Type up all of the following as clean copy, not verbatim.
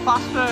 faster.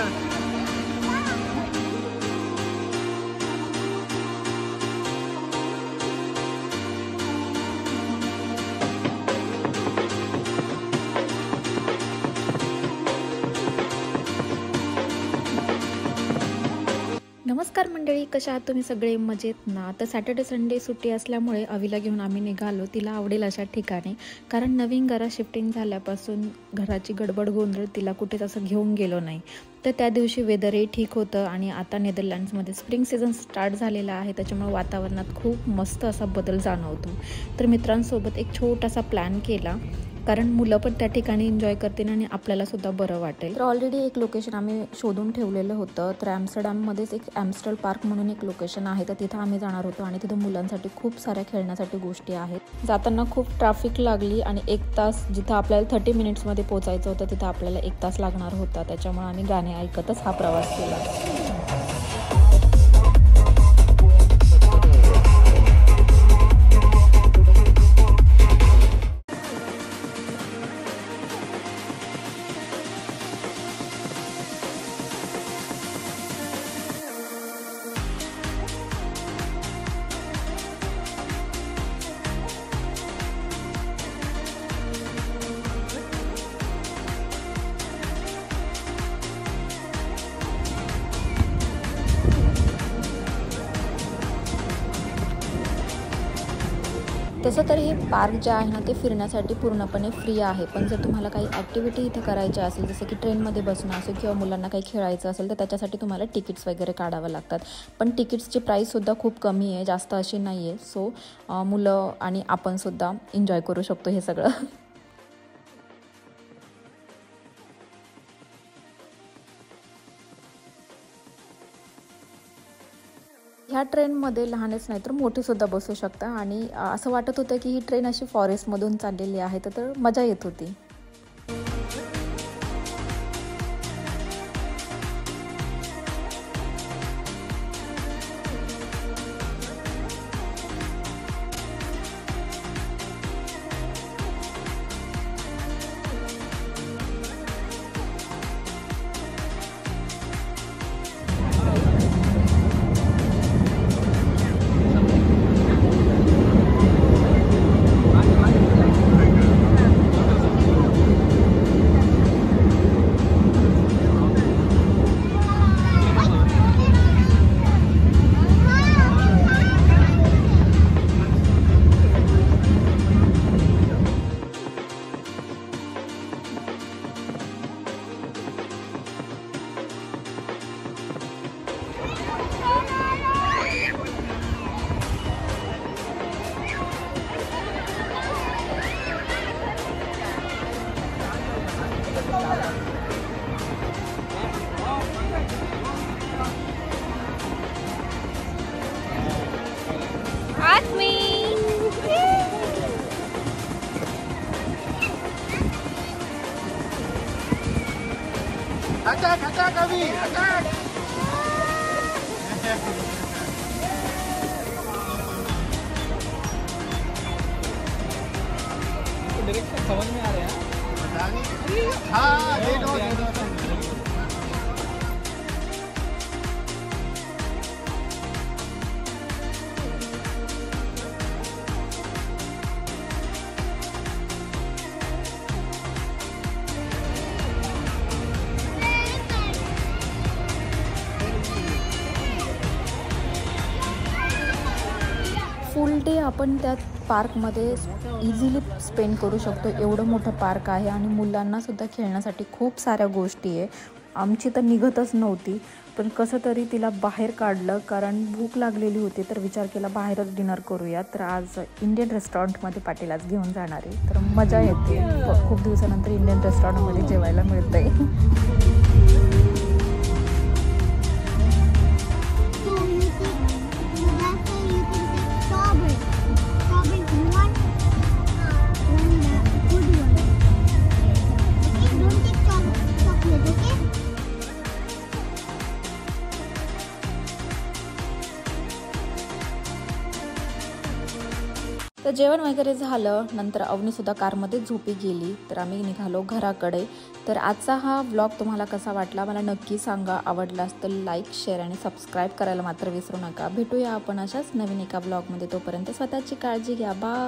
नमस्कार मंडळी, कशा आहात तुम्ही सगळे? मजेत ना? तर सॅटर्डे संडे सुट्टी असल्यामुळे अवीला घेऊन आम्ही निघालो तिला आवडेल अशा ठिकाणी. कारण नवीन घरात शिफ्टिंग झाल्यापासून घराची गडबड गोंधळ तिला कुठेच असं घेऊन गेलो नाही. तर त्या दिवशी वेदरही ठीक होतं आणि आता नेदरलँड्समध्ये स्प्रिंग सीझन स्टार्ट झालेला आहे, त्याच्यामुळे वातावरणात खूप मस्त असा बदल जाणवतो. तर मित्रांसोबत एक छोटासा प्लॅन केला, कारण मुलं पण त्या ठिकाणी एन्जॉय करतील आणि आपल्यालासुद्धा बरं वाटेल. तर ऑलरेडी एक लोकेशन आम्ही शोधून ठेवलेलं होतं. तर ॲम्स्टरडॅममध्येच एक ॲम्स्टल पार्क म्हणून एक लोकेशन आहे, तर तिथं आम्ही जाणार होतो आणि तिथं मुलांसाठी खूप साऱ्या खेळण्यासाठी गोष्टी आहेत. जाताना खूप ट्रॅफिक लागली आणि 1 तास, जिथं आपल्याला 30 मिनिट्समध्ये पोचायचं होतं तिथं आपल्याला 1 तास लागणार होता. त्याच्यामुळे आम्ही गाणे ऐकतच हा प्रवास केला. तसं तर हे पार्क जे आहे ना ते फिरण्यासाठी पूर्णपणे फ्री आहे. पण जर तुम्हाला काही ॲक्टिव्हिटी इथं करायच्या असेल, जसं की ट्रेनमध्ये बसणं असेल किंवा मुलांना काही खेळायचं असेल, तर त्याच्यासाठी तुम्हाला तिकीट्स वगैरे काढावं लागतात. पण तिकीट्सची प्राईससुद्धा खूप कमी आहे, जास्त अशी नाही आहे. सो मुलं आणि आपणसुद्धा एन्जॉय करू शकतो हे सगळं. ह्या ट्रेनमध्ये लहानच नाही तर मोठेसुद्धा बसू शकता आणि असं वाटत होतं की ही ट्रेन अशी फॉरेस्टमधून चाललेली आहे, तर मजा येत होती. Attack, attack, Avi, attack! Direction समझ में आ रहा है? पता नहीं। हाँ, दे दो। फुल डे आपण त्यात पार्कमध्ये इझिली स्पेंड करू शकतो. एवढं मोठं पार्क आहे आणि मुलांनासुद्धा खेळण्यासाठी खूप साऱ्या गोष्टी आहे. आमची तर निघतच नव्हती, पण कसं तरी तिला बाहेर काढलं, कारण भूक लागलेली होती. तर विचार केला बाहेरच डिनर करूया. तर आज इंडियन रेस्टॉरंटमध्ये पाटीलाच घेऊन जाणार आहे. तर मजा येते, खूप दिवसानंतर इंडियन रेस्टॉरंटमध्ये जेवायला मिळतं आहे. तर जेवण वगैरे झालं, नंतर अवनीसुद्धा कारमध्ये झोपी गेली. तर आम्ही निघालो घराकडे. तर आजचा हा व्लॉग तुम्हाला कसा वाटला मला नक्की सांगा. आवडला असेल लाईक, शेअर आणि सबस्क्राईब करायला मात्र विसरू नका. भेटूया आपण अशाच नवीन एका व्लॉगमध्ये. तोपर्यंत स्वतःची काळजी घ्या. बाय.